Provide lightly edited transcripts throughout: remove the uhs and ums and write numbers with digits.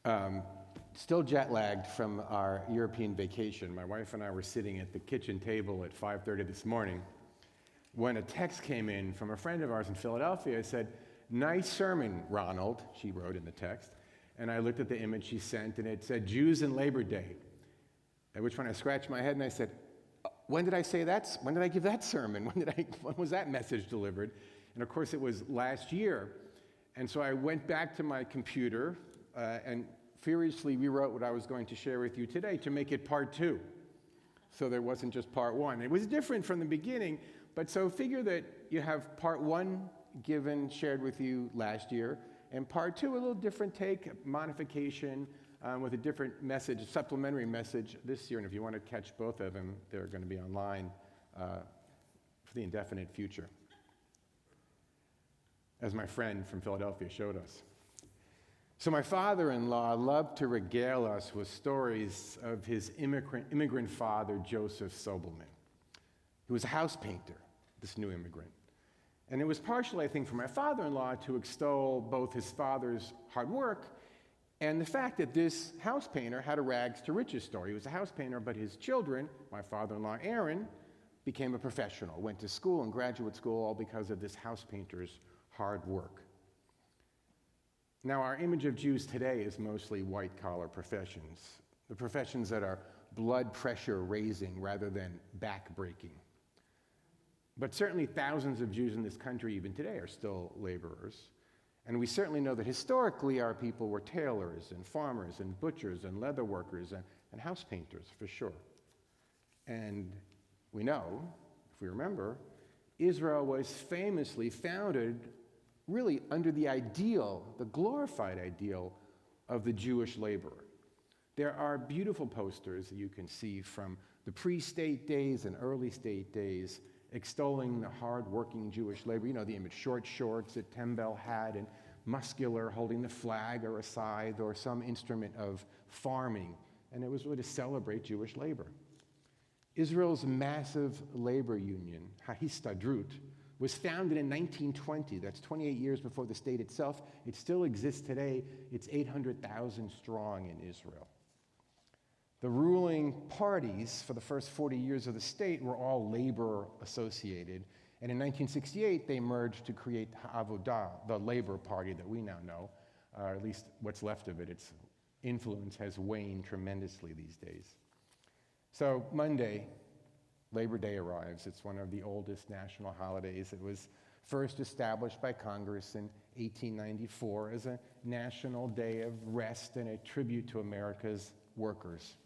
Um, Still jet lagged from our European vacation. My wife and I were sitting at the kitchen table at 5:30 this morning when a text came in from a friend of ours in Philadelphia. It said, "Nice sermon, Ronald," she wrote in the text. And I looked at the image she sent, and it said, "Jews and Labor Day." At which point I scratched my head and I said, when did I say that? When did I give that sermon? When was that message delivered? And of course it was last year. And so I went back to my computer and furiously rewrote what I was going to share with you today to make it part 2. So there wasn't just part 1. It was different from the beginning, but so figure that you have part 1 shared with you last year, and part 2, a little different take, modification, with a different message, a supplementary message this year. And if you want to catch both of them, they're going to be online for the indefinite future, as my friend from Philadelphia showed us. So my father-in-law loved to regale us with stories of his immigrant father, Joseph Sobelman, who was a house painter, this new immigrant. And it was partially, I think, for my father-in-law to extol both his father's hard work and the fact that this house painter had a rags to riches story. He was a house painter, but his children, my father-in-law Aaron, became a professional, went to school and graduate school, all because of this house painter's hard work. Now, our image of Jews today is mostly white-collar professions, the professions that are blood pressure raising rather than back-breaking. But certainly thousands of Jews in this country, even today, are still laborers. And we certainly know that historically our people were tailors and farmers and butchers and leather workers and house painters, for sure. And we know, if we remember, Israel was famously founded really under the ideal, the glorified ideal of the Jewish laborer. There are beautiful posters that you can see from the pre-state days and early state days extolling the hard-working Jewish labor. You know the image, short shorts that Tembel had, and muscular, holding the flag or a scythe or some instrument of farming. And it was really to celebrate Jewish labor. Israel's massive labor union, Hahistadrut, was founded in 1920. That's 28 years before the state itself. It still exists today. It's 800,000 strong in Israel. The ruling parties for the first 40 years of the state were all labor associated. And in 1968, they merged to create Ha'avodah, the Labor Party that we now know, or at least what's left of it. Its influence has waned tremendously these days. So Monday, Labor Day arrives. It's one of the oldest national holidays. It was first established by Congress in 1894 as a national day of rest and a tribute to America's workers.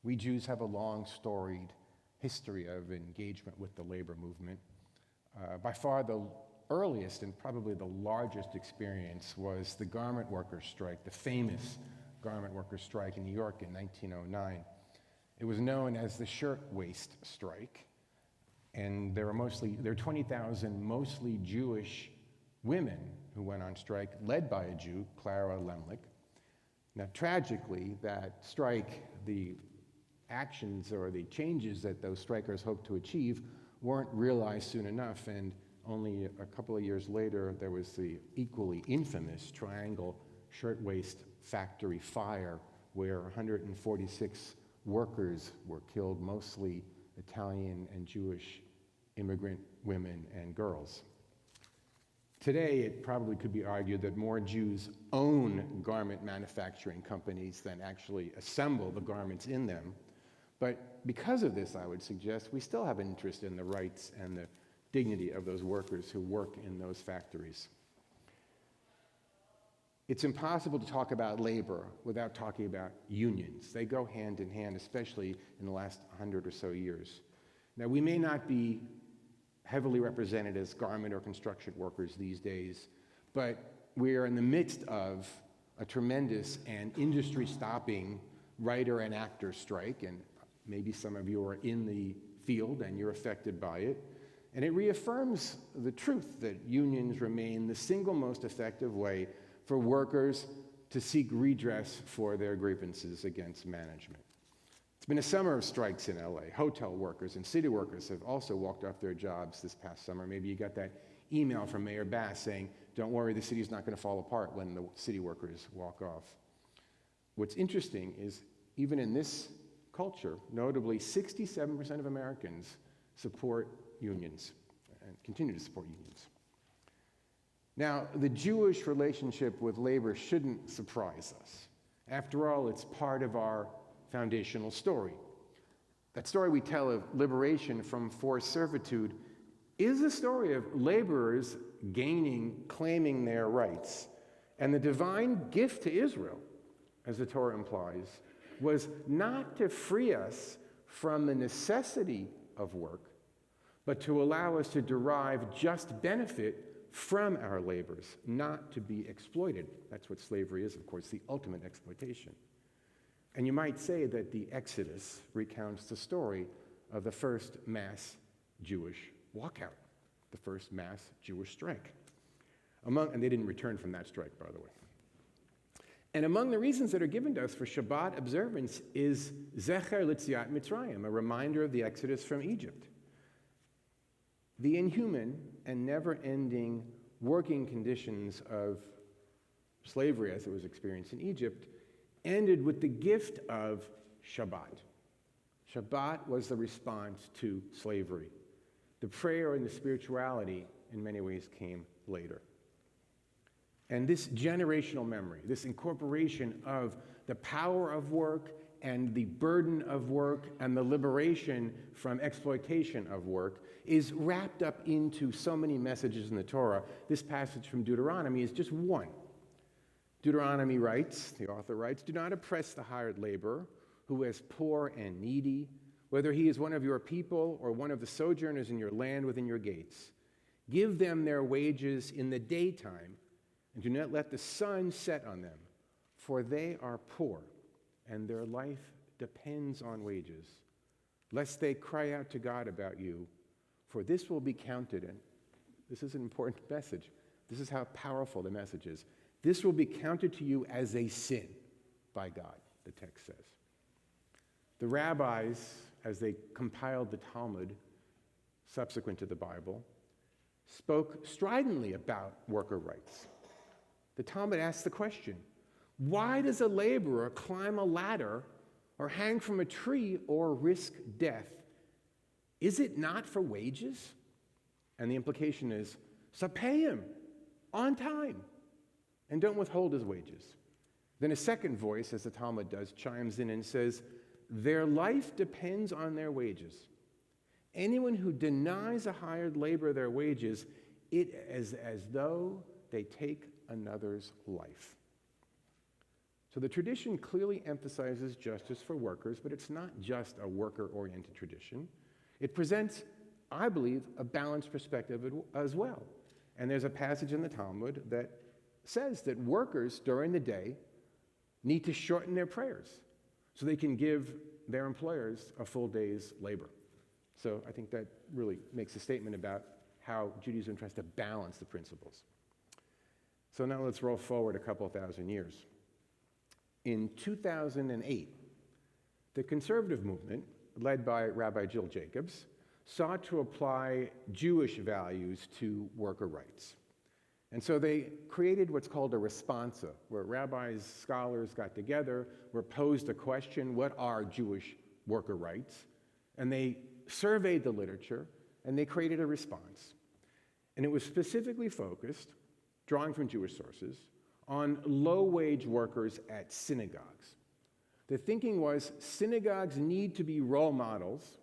We Jews have a long, storied history of engagement with the labor movement. By far the earliest and probably the largest experience was the garment workers' strike, the famous garment workers' strike in New York in 1909. It was known as the shirtwaist strike, and there were 20,000 mostly Jewish women who went on strike, led by a Jew, Clara Lemlich. Now, tragically, that strike, the actions or the changes that those strikers hoped to achieve weren't realized soon enough, and only a couple of years later, there was the equally infamous Triangle Shirtwaist Factory fire, where 146 workers were killed, mostly Italian and Jewish immigrant women and girls. Today, it probably could be argued that more Jews own garment manufacturing companies than actually assemble the garments in them. But because of this, I would suggest, we still have an interest in the rights and the dignity of those workers who work in those factories. It's impossible to talk about labor without talking about unions. They go hand in hand, especially in the last 100 or so years. Now, we may not be heavily represented as garment or construction workers these days, but we are in the midst of a tremendous and industry-stopping writer and actor strike, and maybe some of you are in the field and you're affected by it. And it reaffirms the truth that unions remain the single most effective way for workers to seek redress for their grievances against management. It's been a summer of strikes in LA. Hotel workers and city workers have also walked off their jobs this past summer. Maybe you got that email from Mayor Bass saying, don't worry, the city's not going to fall apart when the city workers walk off. what's interesting is even in this culture, notably 67% of Americans support unions and continue to support unions. Now, the Jewish relationship with labor shouldn't surprise us. After all, it's part of our foundational story. That story we tell of liberation from forced servitude is a story of laborers claiming their rights. And the divine gift to Israel, as the Torah implies, was not to free us from the necessity of work, but to allow us to derive just benefit from our labors, not to be exploited. That's what slavery is, of course, the ultimate exploitation. And you might say that the Exodus recounts the story of the first mass Jewish walkout, the first mass Jewish strike. And they didn't return from that strike, by the way. And among the reasons that are given to us for Shabbat observance is Zecher L'Tziat Mitzrayim, a reminder of the Exodus from Egypt. The inhuman and never-ending working conditions of slavery as it was experienced in Egypt ended with the gift of Shabbat. Shabbat was the response to slavery. The prayer and the spirituality, in many ways, came later. And this generational memory, this incorporation of the power of work and the burden of work and the liberation from exploitation of work is wrapped up into so many messages in the Torah. This passage from Deuteronomy is just one. Deuteronomy writes, the author writes, "Do not oppress the hired laborer who is poor and needy, whether he is one of your people or one of the sojourners in your land within your gates. Give them their wages in the daytime, and do not let the sun set on them, for they are poor, and their life depends on wages. Lest they cry out to God about you, for this will be counted," and this is an important message. This is how powerful the message is. "This will be counted to you as a sin by God," the text says. The rabbis, as they compiled the Talmud subsequent to the Bible, spoke stridently about worker rights. The Talmud asks the question, why does a laborer climb a ladder or hang from a tree or risk death? Is it not for wages? And the implication is, so pay him on time and don't withhold his wages. Then a second voice, as the Talmud does, chimes in and says, their life depends on their wages. Anyone who denies a hired laborer their wages, it is as though they take another's life. So the tradition clearly emphasizes justice for workers, but it's not just a worker-oriented tradition. It presents, I believe, a balanced perspective as well. And there's a passage in the Talmud that says that workers during the day need to shorten their prayers so they can give their employers a full day's labor. So I think that really makes a statement about how Judaism tries to balance the principles. So now let's roll forward a couple thousand years. In 2008, the conservative movement, led by Rabbi Jill Jacobs, sought to apply Jewish values to worker rights. And so they created what's called a responsa, where rabbis, scholars got together, were posed a question, what are Jewish worker rights? And they surveyed the literature, and they created a response. And it was specifically focused, drawing from Jewish sources, on low-wage workers at synagogues. The thinking was synagogues need to be role models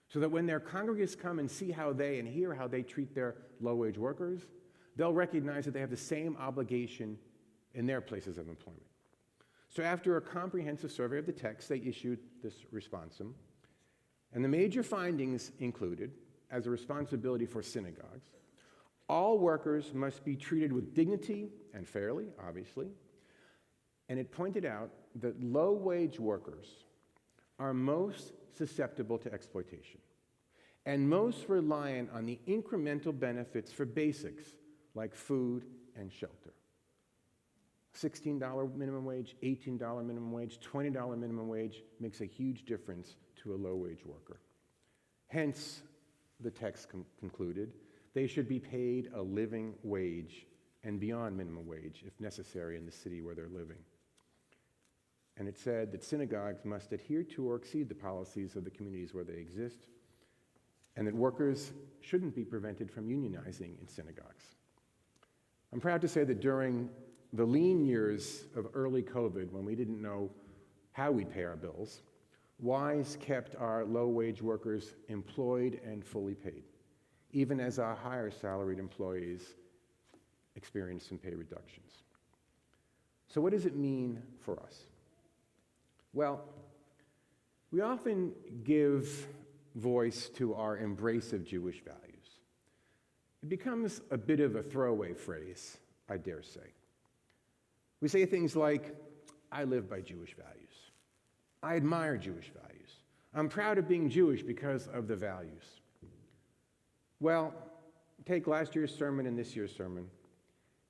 so that when their congregants come and see how they and hear how they treat their low-wage workers, they'll recognize that they have the same obligation in their places of employment. So after a comprehensive survey of the text, they issued this responsum. And the major findings included, as a responsibility for synagogues, all workers must be treated with dignity and fairly, obviously. And it pointed out that low-wage workers are most susceptible to exploitation and most reliant on the incremental benefits for basics like food and shelter. $16 minimum wage, $18 minimum wage, $20 minimum wage makes a huge difference to a low-wage worker. Hence, the text concluded, they should be paid a living wage and beyond minimum wage, if necessary, in the city where they're living. And it said that synagogues must adhere to or exceed the policies of the communities where they exist, and that workers shouldn't be prevented from unionizing in synagogues. I'm proud to say that during the lean years of early COVID, when we didn't know how we'd pay our bills, WISE kept our low-wage workers employed and fully paid, even as our higher salaried employees experienced some pay reductions. So what does it mean for us? Well, we often give voice to our embrace of Jewish values. It becomes a bit of a throwaway phrase, I dare say. We say things like, I live by Jewish values. I admire Jewish values. I'm proud of being Jewish because of the values. Well, take last year's sermon and this year's sermon,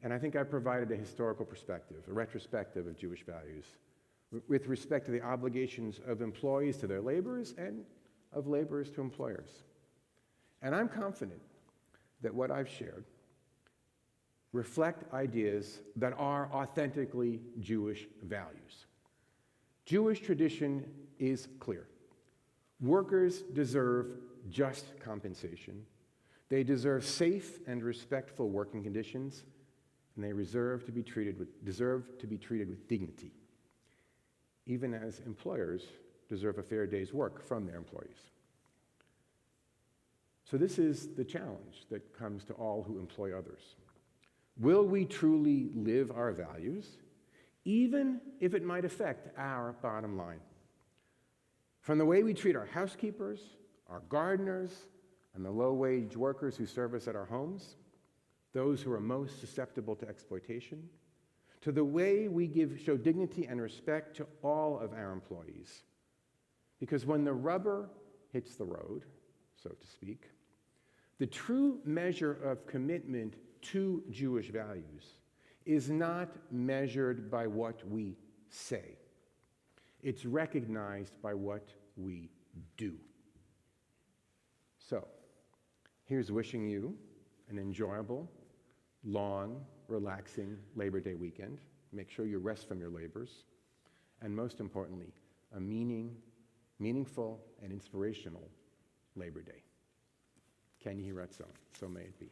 and I think I provided a historical perspective, a retrospective of Jewish values, with respect to the obligations of employees to their laborers and of laborers to employers. And I'm confident that what I've shared reflect ideas that are authentically Jewish values. Jewish tradition is clear. Workers deserve just compensation. They deserve safe and respectful working conditions, and they deserve to be treated with dignity, even as employers deserve a fair day's work from their employees. So this is the challenge that comes to all who employ others. Will we truly live our values, even if it might affect our bottom line? From the way we treat our housekeepers, our gardeners, and the low-wage workers who serve us at our homes, those who are most susceptible to exploitation, to the way we show dignity and respect to all of our employees. Because when the rubber hits the road, so to speak, the true measure of commitment to Jewish values is not measured by what we say. It's recognized by what we do. So, here's wishing you an enjoyable, long, relaxing Labor Day weekend. Make sure you rest from your labors. And most importantly, a meaningful and inspirational Labor Day. Ken Yehiratzon, so may it be.